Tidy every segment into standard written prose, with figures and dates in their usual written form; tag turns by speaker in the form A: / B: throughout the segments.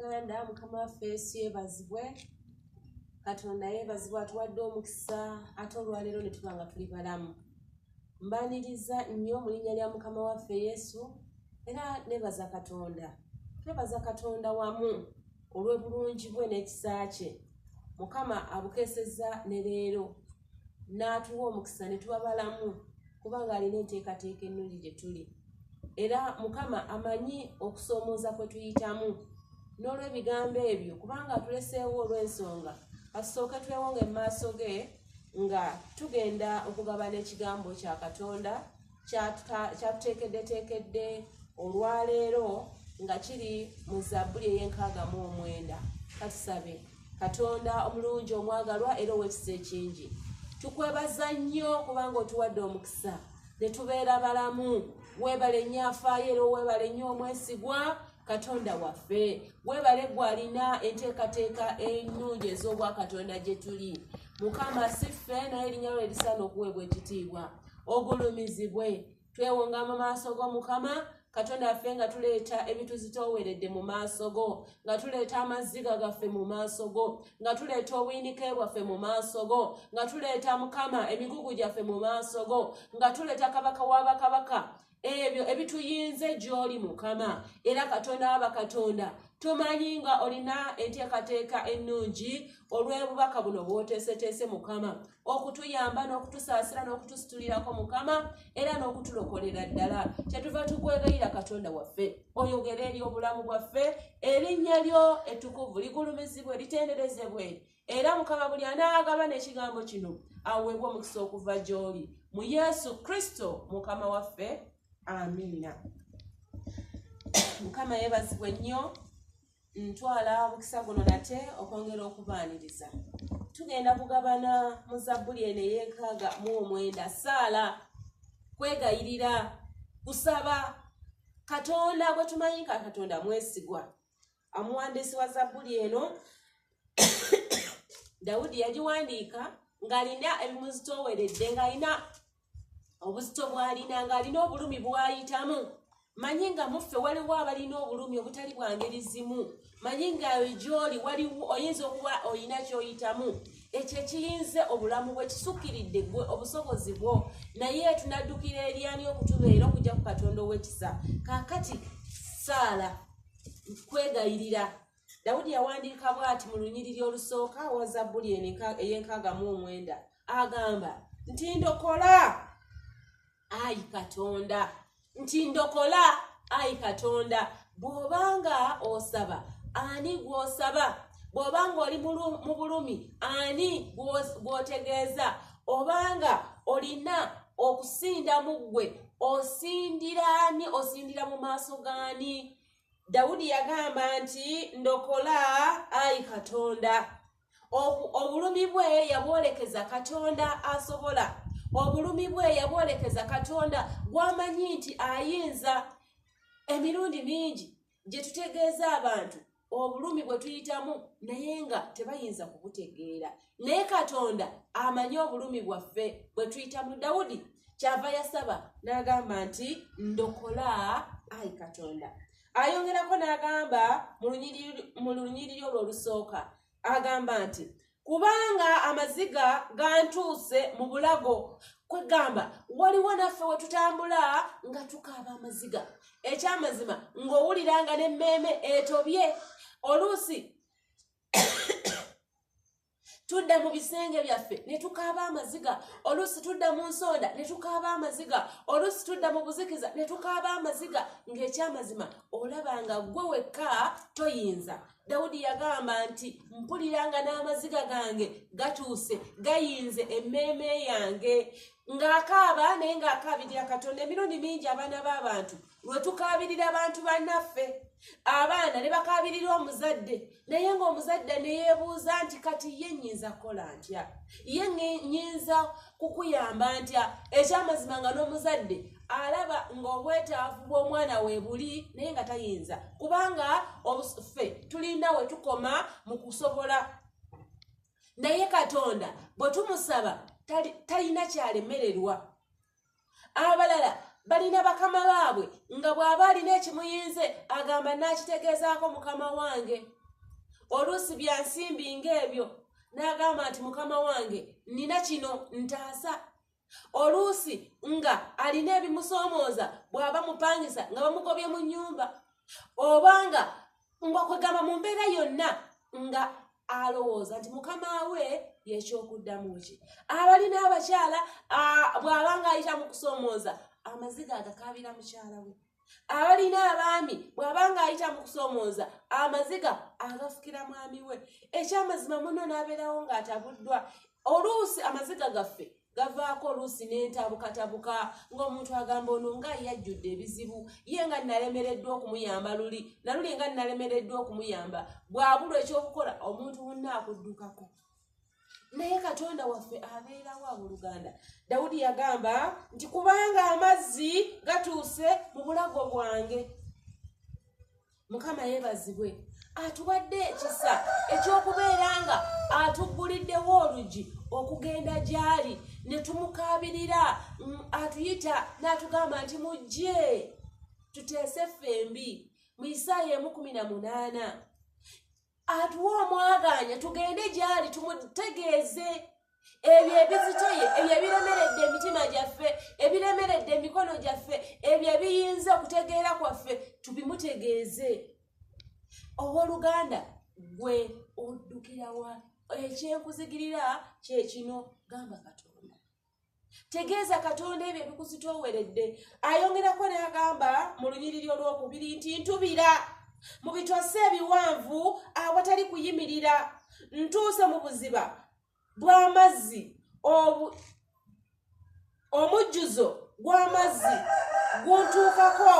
A: Bannayuganda, Mukama waffe Yesu yeebazibwe. Katonda yeebazibwe atuwadde omukisa ate olwaleero ne tuba nga tuli balamu. Mbaaniriza nnyo mu linnya lya Mukama waffe Yesu era neebaza Katonda. Twebaza Katonda wamu olw'obulungi bwe n'ekisa kye. Mukama abukeesezza ne leero n'atuwa omukisa ne tuba balamu kubanga alina enteekateeka ennungi gye tuli. Era Mukama amanyi okusoomooza kwe tuyitamu n'olw'ebigambo ebyo kubanga atuleseewo olw'ensonga kasooke twewonge mu maaso ge nga tugenda okugabana ekigambo kya Katonda kyatuteekeddeteekedde olwaleero nga kiri mu Zabbuli ey'enkaaga-mu-omwenda. Katusabe. Katonda omulungi omwagalwa era ow'ekisa ekingi, tukwebaza nnyo kubanga otuwadde omukisa ne tubeera balamu. Weebale nnyo afaayo era weebale nnyo omwesigwa Katonda waffe. Weebale gwe alina enteekateeka ennungi ez'obwakatonda gye tuli. Mukama si ffe naye erinnya lye lisaana okuweebwa ekitiibwa. Ogulumizibwe. Twewonga mu maaso go Mukama Katonda waffe nga tuleeta ebituzitooweredde mu maaso go, nga tuleeta amaziga gaffe mu maaso go, nga tuleeta obuyinike bwaffe mu maaso go, nga tuleeta Mukama emigugu gyaffe mu maaso go, nga tuleeta kabaka w'abakabaka ebyo ebituyinze gy'oli Mukama. Era Katonda w'abakatonda tumanyi nga olina enteekateeka ennungi olw'obubaka buno bw'oteeseteese Mukama, okutuyamba n'okutusaasira n'okutusitulirako Mukama era n'okutulokolera ddala. Kyetuva tukwegayira Katonda waffe oyogere eri obulamu bwaffe, erinnya lyo ettukuvu ligulumizibwe litenderezebwe. Era Mukama buli anaagaba n'ekigambo kino aweebwe omukisa okuva gy'oli mu Yesu Kristo Mukama waffe. Amiina. Mukama yeebazibwe nnyo. Ntwala omukisa guno nate okwongera okubaaniriza. Tugenda kugabana mu Zabbuli eno ey'enkaaga-mu-omwenda. Saala, kwegayirira, kusaba. Katonda gwe tumanyi nga Katonda mwesigwa. Omuwandiisi wa Zabbuli eno Dawudi yagiwandiika ng'alina ebimuzitooweredde, ng'alina obuzito bw'alina, ng'alina obulumi bw'ayitamu. Manyi nga muffe waliwo abalina obulumi obutali bwa ngeri zimu. Manyi nga gy'oli waliwo oyinza okuba olina ky'oyitamu. Ekyo ekiyinze obulamu bwe kisukkiridde ggwe obusobozi bwo, naye tunaddukira eri ani okutubeera okujja ku Katonda ow'ekisa. Kaakati Saala, kwegayirira. Dawudi yawandiika bw'ati mu lunyiriri olusooka wa Zabbuli ey'enkaaga-mu-omwenda. Agamba nti ndokola Ayi Katonda, nti ndokola Ayi Katonda. Bw'obanga osaba, ani gw'osaba? Bw'obanga oli mu bulumi, ani gw'otegeeza? Obanga olina okusinda mu ggwe, osindira ani? Osindira mu maaso g'ani? Dawudi yagamba nti ndokola Ayi Katonda. Obulumi bwe yabwolekeza Katonda asobola. Obulumi bwe yabwolekeza Katonda gwamanyi nti ayinza. Emirundi mingi gye tutegeeza abantu obulumi bwe tuyitamu naye nga tebayinza kubutegeera. Naye Katonda amanyi obulumi bwaffe bwe tuyitamu. Dawudi kyava yasaba n'agamba nti ndokola Ayi Katonda. Ayongerako n'agamba mu lunyiriri olwo olusooka, agamba nti kubanga amaziga gantuuse mu bulago. Kwegamba waliwo naffe we tutambula nga tukaaba amaziga. Ekyamazima ng'owulira nga n'emmeeme etobye. Oluusi tudda mu bisenge byaffe ne tukaaba amaziga. Oluusi tudda mu nsonda ne tukaaba amaziga. Oluusi tudda mu buzikiza ne tukaaba amaziga. Ng'ekyamazima olaba nga ggwe wekka toyinza. Dawudi yagamba nti mpuliranga n'amaziga gange gatuuse gayinze emmeeme yange. Ng'akaaba naye ng'akaabirira Katonda. Emirundi mingi abaana b'abantu lwe tukaabirira abantu bannaffe, abaana ne bakaabirira omuzadde, naye ng'omuzadde ne yeebuuza nti kati ye nnyinza kukola ntya? Ye nnyinza kukuyamba ntya? Ekyamazima nga n'omuzadde alaba ng'obwetaavu bw'omwana we buli naye nga tayinza, kubanga ffe tulina we tukoma mu kusobola. Naye Katonda bwe tumusaba talina kyalemererwa. Abalala balina bakama baabwe nga bw'aba alina ekimuyinze agamba nakitegeezaako mukama wange. Oluusi bya nsimbi ng'ebyo n'agamba nti mukama wange nina kino ntaasa. Oluusi nga alina ebimusoomooza bw'aba mupangisa nga bamugobye mu nnyumba, obanga kwegamba mu mbeera yonna nga alowooza nti mukama we yekyokuddamu ki. Abalina abakyala bw'aba nga ayita mu kusoomooza amaziga agakaabira mukyala we. Abalina abaami bw'aba nga ayita mu kusoomooza amaziga agafukira mwami we. Ekyamazima muno n'abeerawo ng'atabuddwa. Oluusi amaziga gaffe gavaako oluusi n'entabukatabuka ng'omuntu agamba ono nga yajjudde ebizibu, ye nga nalemereddwa okumuyamba luli, naluli nga nalemereddwa okumuyamba. Bw'abulwa ekyokukola omuntu wonna akuddukako. Naye Katonda waffe abeerawo abooluganda. Dawudi yagamba nti kubanga amazzi gatuuse mu bulago bwange. Mukama yeebazibwe atuwadde ekisa ekyokubeera nga atugguliddewo olugi okugenda gy'ali ne tumukaabirira, atuyita n'atugamba nti mujje tuteese ffembi. Mu Isaaya 1:18 atuwa omwaganya tugende gy'ali tumutegeeze ebyo ebizitoye, ebyo ebiremeredde emitima gyaffe, ebiremeredde emikono gyaffe, ebyo ebiyinza okutegeera kwaffe tubimutegeeze. Owooluganda gwe oddukira wa? Ekyenkuzigirira kye kino, gamba Katonda. Tegeeza Katonda ebyo ebikuzitooweredde. Ayongerako n'agamba mu lunyiriri olwokubiri nti ntubira mu bitose ebiwanvu awatali kuyimirira, ntuuse mu buziba bw'amazzi, omujjuzo gw'amazzi guntuukako,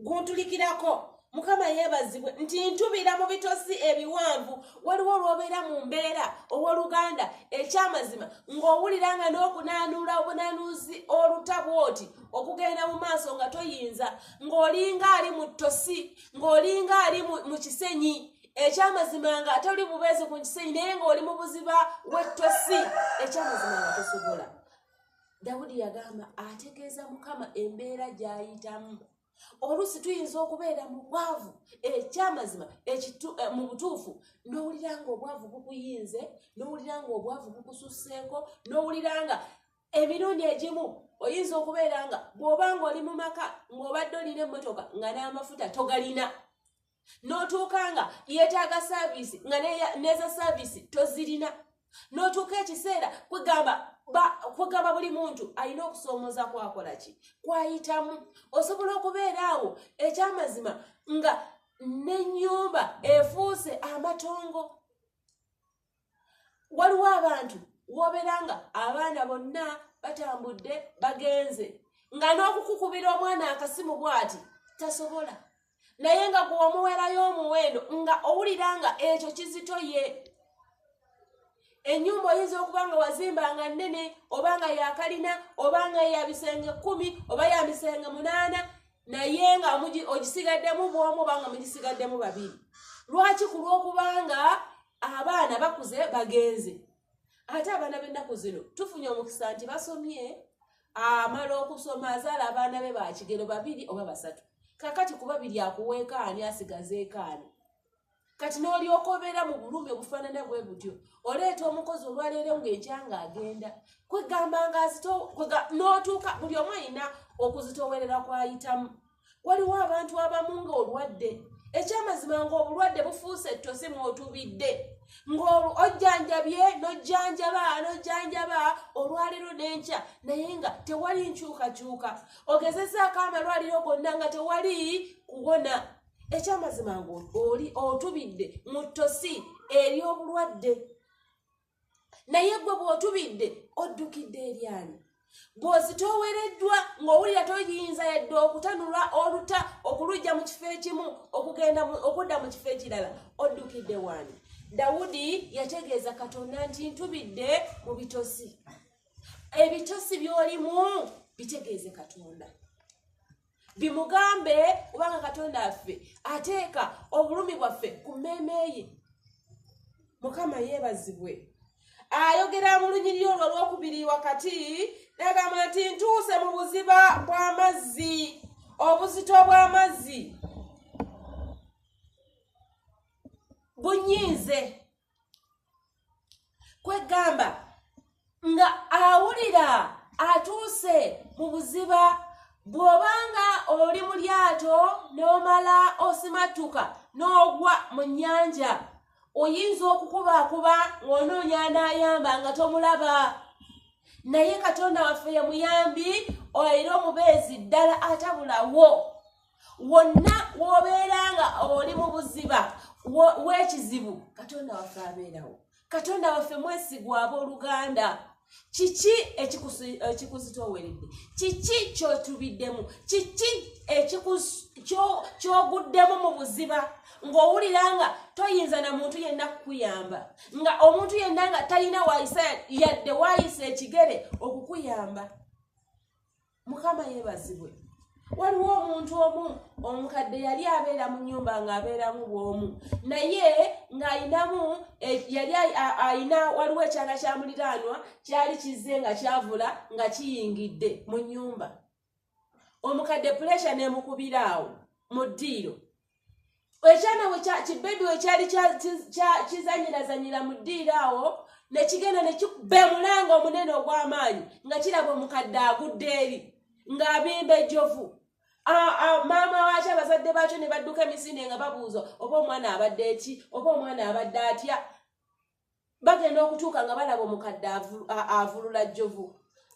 A: guntulikirako. Mukama yeebazibwe nti ntubira mu bitosi ebiwanvu. Waliwo olwobeera mu mbeera owooluganda ekyamazima ng'owulira nga n'okunaanuula obunaanuuzi olutabwoti okugenda mu maaso nga toyinza, ng'olinga ali mu ttosi, ng'olinga ali mu kisenyi ekyamazima nga toli bubeezi ku kisenyi naye ng'oli mu buziba bw'ettosi ekyamazima nga tosobola. Dawudi yagamba ategeeza Mukama embeera gy'ayitamu. Oluusi tuyinza okubeera mu bwavu ekyamazima mu butuufu n'owulira nga obwavu bukuyinze, n'owulira nga obwavu bukususseeko, n'owulira nga emirundi egimu oyinza okubeera nga bw'oba nga oli mu maka ng'obadde olina emmotoka nga n'amafuta togalina, n'otuuka nga yeetaaga saaviisi nga n'eza saaviisi tozirina, n'otuuka ekiseera kwegamba buli muntu alina okusoomooza kwakola ki, kwayitamu. Osobola okubeera awo ekyamazima nga n'ennyumba efuuse amatongo. Waliwo abantu w'obeera nga abaana bonna batambudde bagenze, nga n'okukukubira omwana akasimu bw'ati tasobola, naye nga gwe wamuweerayo omuwendo nga owulira nga ekyo kizitoye. Ennyumba oyinza okuba nga wazimba nga nnene, oba nga yakalina, oba nga ya bisenge 10 oba ya bisenge 8, naye nga ogisigaddemu bw'omu oba nga mugisigaddemu 2. Lwaki? Ku lw'okubanga abaana bakuze bagenze. Ate abaana b'ennaku zino tufunye omukisa nti basomye, amala okusoma azaala abaana be ba kigero 2 oba 3. Kakati ku 2 akuweeka ani asigazeeko ani? Kati n'olyoka obeera mu bulumi obufaanana bwe butyo, oleeta omukozi olwaleero ng'enkya ng'agenda, kwegamba n'otuuka buli omu alina okuzitoowerera kwayitamu. Waliwo abantu abamu ng'olwadde ekyamazima ng'obulwadde bufuuse ettosi mw'otubidde, ng'ojjanjabye n'ojjanjaba olwaleero n'enkya naye nga tewali nkyukakyuka, ogezesaako amalwaliro gonna nga tewali kuwona. Ekyamazima ng'oli otubidde mu ttosi ery'obulwadde, naye gwe bw'otubidde oddukidde eri ani? Bw'ozitoowereddwa ng'owulira toyinza yadde okutanula oluta okulujja mu kifo ekimu okudda mu kifo ekirala, oddukidde wani? Dawudi yategeeza Katonda nti ntubidde mu bitosi. Ebitosi by'olimu bitegeeze Katonda, bimugambe kubanga Katonda affe ateeka obulumi bwaffe ku mmeeme ye. Mukama yeebazibwe. ayogera mu lunyiriri olwo olwokubiri wakati n'agamba nti ntuuse mu buziba bw'amazzi obuzito bw'amazzi bunyiize kwegamba nga awulira atuuse mu buziba bw'obanga oli mu lyato n'omala osimatuka n'ogwa mu nnyanja oyinza okukubaakuba ng'onoonya anaayamba nga tomulaba naye Katonda waffe ye muyambi era omubeezi ddala atabulawo wonna w'obeera nga oli mu buziba w'ekizibu Katonda waffe abeerawo. Katonda waffe mwesigwa abooluganda. Kiki ekikuzitooweredde? Kiki kyotubiddemu? Kiki kyoguddemu mu buziba ng'owulira nga toyinza na muntu yenna kukuyamba, nga omuntu yenna nga talina waayisa yadde waayisa ekigere okukuyamba? Mukama yeebazibwe. Waliwo omuntu omu omukadde yali abeera mu nnyumba ng'abeeramu bw'omu naye ng'ayinamu yali ayina waliwo ekyana kya muliraanwa kyali kizze nga kyavula nga kiyingidde mu nnyumba. Omukadde puresha n'emukubira awo mu ddiiro. Ekyana kibebi we kyali kizanyirazanyira mu ddiiro awo ne kigenda ne kikuba emulanga omunene ogw'amaanyi nga kiraba omukadde agudde eri ng'abimba ejjovu. Maama waakyo abazadde baakyo ne badduka emisinde nga babuuza oba omwana abadde eki oba omwana abadde atya. Bagenda okutuuka nga balaba omukadde avulula jjovu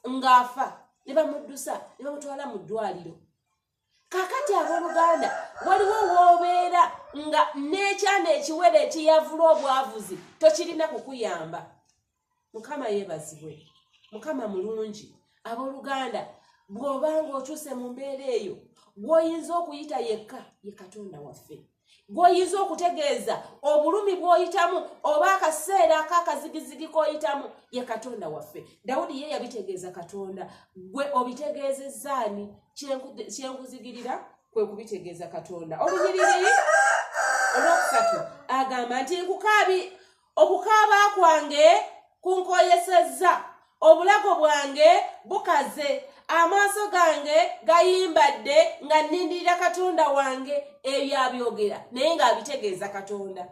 A: ng'afa ne bamuddusa ne bamutwala mu ddwaliro. Kaakati abooluganda waliwo w'obeera nga n'ekyana ekiwere ekiyavula obwavuzi tokirina kukuyamba. Mukama yeebazibwe. Mukama mulungi. Abooluganda bw'obanga otuuse mu mbeera eyo gw'oyinza okuyita yekka ye Katonda waffe. Gw'oyinza okutegeeza obulumi bw'oyitamu oba akaseera ak'akazigizigi k'oyitamu ye Katonda waffe. Dawudi ye yabitegeeza Katonda. Gwe obitegeezezza ani? Kyenkuzigirira kwe kubitegeeza Katonda. Olunyiriri olwokusatu agamba nti okukaaba kwange kunkoyesezza, obulago bwange bukaze, amaaso gange gayimbadde nga nnindirira Katonda wange. Ebyo abyogera naye ng'abitegeeza Katonda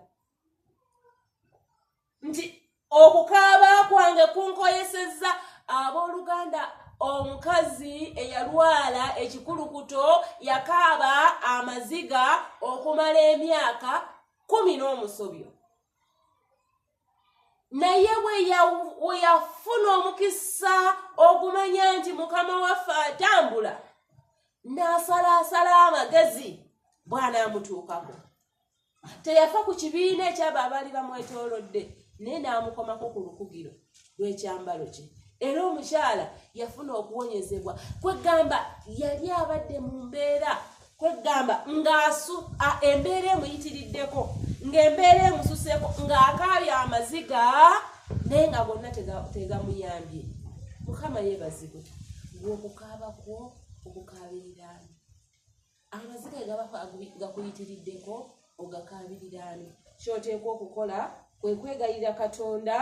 A: nti okukaaba kwange kunkoyesezza. Abooluganda omukazi eyalwala ekikulukuto yakaaba amaziga okumala emyaka 10 naye we yafuna omukisa okumanya nti Mukama waffe atambula n'asalaasala amagezi bw'anaamutuukako. Teyafa ku kibiina ekyabo abaali bamwetoolodde naye n'amukomako ku lukugiro lw'ekyambalo kye. Era omukyala yafuna okuwonyezebwa. Kwegamba yali abadde mu mbeera kwegamba embeera emuyitiriddeko ng'embeera emususeeko ng'akaabya amaziga naye nga gonna tegamuyambye. Mukama yeebazibwe. Gw'okukaaba kwo okukaabiriraani. Amaziga gaba gakuyitiriddeko ogakaabiriraani. Ky'oteekwa okukola kwe kwegayirira Katonda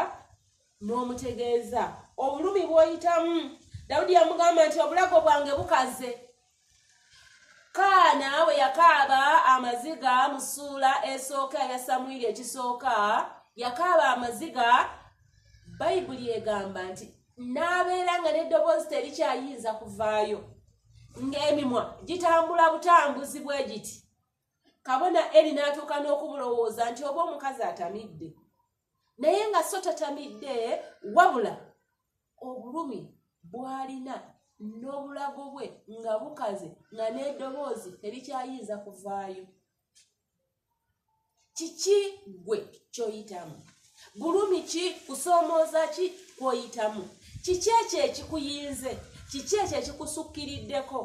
A: n'omutegeeza obulumi bw'oyitamu. Dawudi yamugamba nti obulago bwange bukaze. Kaana we yakaaba amaziga mu ssuula esooka ya Samwiri ekisooka yakaaba amaziga, Bayibuli egamba nti n'abeera nga n'eddoboozi terikyayinza kuvaayo ng'emimwa gitambula butambuzi bwe giti. Kabona Eri n'atuuka n'okumulowooza nti oba omukazi atamidde, naye nga so tatamidde wabula obulumi bw'alina n'obulago bwe nga bukaze nga n'eddoboozi terikyayinza kuvaayo. Kiki gwe ky'oyitamu? Bulumi ki? Kusoomooza ki kw'oyitamu? Kiki ekyo ekikuyinze? Kiki ekyo ekikusukiriddeko?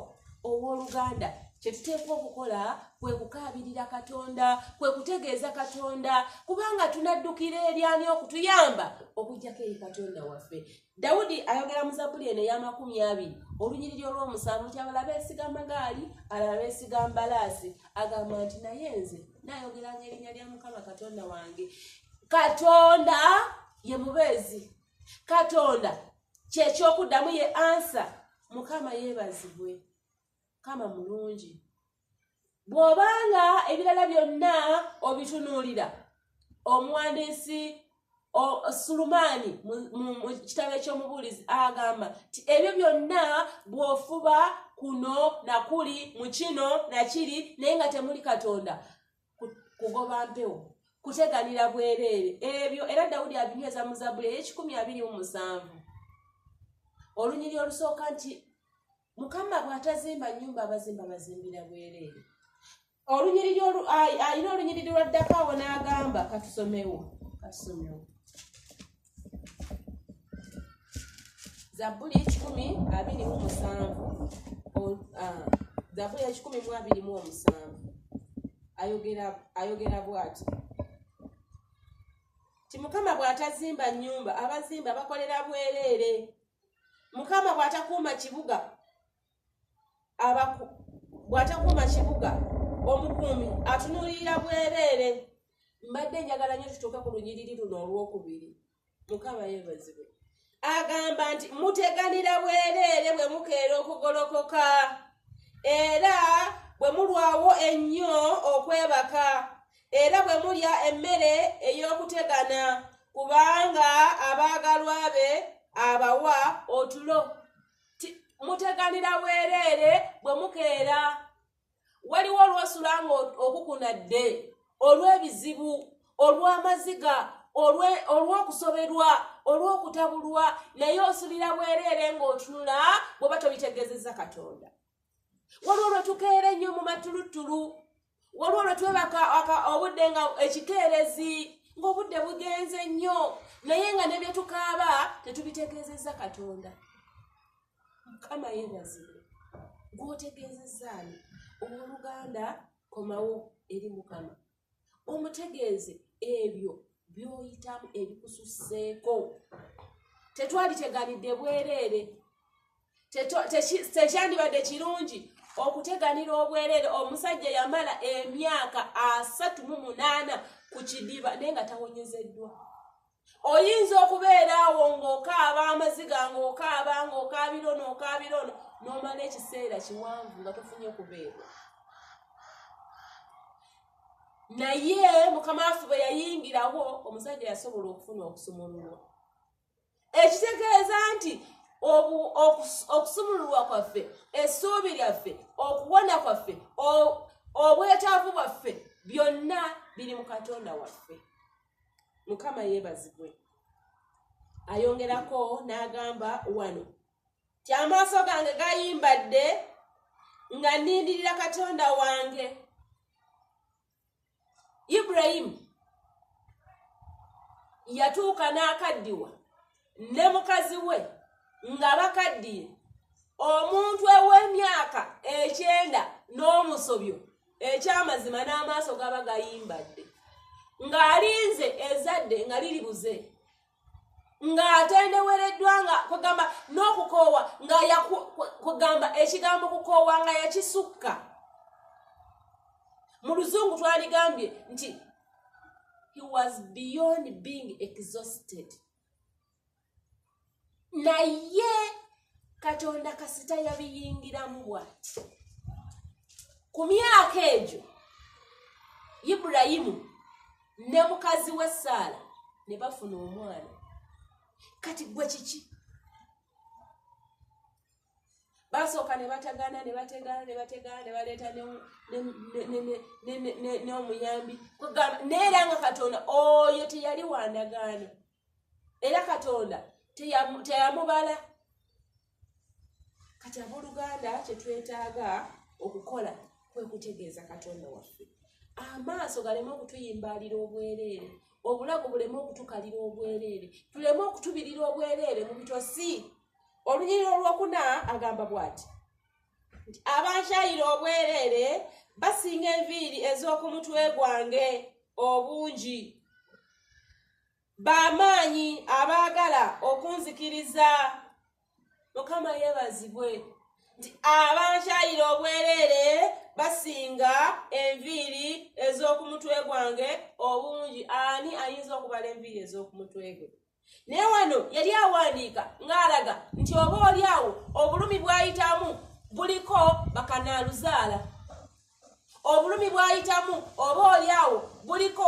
A: Owooluganda kye tuteekwa okukola kwe kukaabirira Katonda, kwe kutegeeza Katonda, kubanga tunaddukira eri ani okutuyamba okujjako eri Katonda waffe. Dawudi ayogera mu Zabbuli eno eya20 olunyiriri olw'omusanvu nti abalala beesiga amagaali, abalala beesiga mbalaasi. Agamba nti naye nze naayogeranga erinnya lya Mukama Katonda wange. Katonda ye mubeezi. Katonda kyekyokudamu ye ansa. Mukama yeebazibwe. Kama mulungi. Bw'obanga ebirala byonna obitunuulira, omuwandiisi Sulumani mu kitabo eky'omubuulizi agamba ti ebyo byonna bw'ofuba kuno na kuli mu kino na kiri naye nga temuli Katonda, kugoba mpewo, kuteganira bwereere. Ebyo era Dawudi abinyweza mu Zabbuli ey'ekikumi 27 olunyiri olusooka nti Mukama bw'atazimba nnyumba abazimba bazimbira bwereere. Alina olunyiriri lwaddako awo n'agamba katusomewo. Zabbuli 10:27 Zabbuli 10:27 ayogera bw'ati ti Mukama bw'atazimba nnyumba abazimba bakolera bwereere. Mukama bw'atakuuma kibuga omukuumi atunuulira bwereere. Mbadde njagala nnyo tutuuke ku lunyiriri luno olwokubiri. Mukama yeebazibwe. Agamba nti muteganira bwereere bwe mukeera okugolokoka era bwe mulwawo ennyo okwebaka era bwe mulya emmere ey'okutegana kubanga abaagalwa be abawa otulo. Muteganira bwereere bwe mukeera. Waliwo olw'osula ng'okukunadde olw'ebizibu, olw'amaziga, olw'okusoberwa, olw'okutabulwa, naye osulira bwereere ng'otunula bw'oba tobitegeezezza Katonda. Waliwo lwe tukeera ennyo mu matulutulu, waliwo lwe twebaka obudde nga ekikeerezi ng'obudde bugenze nnyo naye nga ne bye tukaaba tetubitegeezezza Katonda. Mukama yeebazibwe. Gw'otegeezezzaani owooluganda komawo eri Mukama omutegeeze ebyo by'oyitamu ebikususseeko. Tetwaliteganidde bwereere. Tekyandibadde kirungi okuteganira obwereere. Omusajja yamala emyaka 38 ku kidiba naye nga tawonyezeddwa. Oyinza okubeera awo ng'okaaba amaziga ng'okaabirono n'omala ekiseera kiwanvu nga tofunye kubeerwa. Naye Mukama waffe bwe yayingirawo omusajja yasobola okufuna okusumululwa. Ekitegeeza nti okusumululwa kwaffe, essuubi lyaffe, okuwona kwaffe, obwetaavu bwaffe byonna biri mu Katonda waffe. Mukama yeebazibwe. Ayongerako n'agamba wano ti amaaso gange gayimbadde nga nnindirira Katonda wange. Ibulayimu yatuuka n'akaddiwa ne mukazi we nga bakaddiye, omuntu ow'emyaka 9 n'omusobyo ekyamazima n'amaaso gaba gayimbadde, ng'alinze ezadde nga liribuze, ng'atendewereddwa nga kugamba n'okukoowa nga kugamba ekigambo kukoowa nga yakisukka. Mu Luzungu twaligambye nti he was beyond being exhausted. Naye Katonda kasita yabiyingiramu bw'ati. Ku myaka egyo Ibulayimu ne mukazi we Saala ne bafuna omwana. Kati gwe kiki? Basooka ne batagana ne baleeta n'omuyambi. Neera nga Katonda oyo teyali wandagaano. Era Katonda teyamubala. Kati abooluganda kye twetaaga okukola kwe kutegeeza Katonda waffe. Amaaso galeme okutuyimbaalira obwereere, obulago buleme okutukalira obwereere, tuleme okutubirira obwereere mu bitosi. Olunyiriri olwokuna agamba bw'ati nti abankyayira obwereere basinga enviiri ez'oku mutwe gwange obungi. B'amaanyi abaagala okunzikiriza. Mukama yeebazibwe nti abankyayira obwereere basinga enviiri ez'oku mutwe gwange obungi. Ani ayinza okubala enviiri ez'oku mutwe gwe? naye wano yali awandiika ng'alaga nti oba oli awo obulumi bwayitamu buliko bakanaaluzaala, obulumi bwayitamu oba oli awo buliko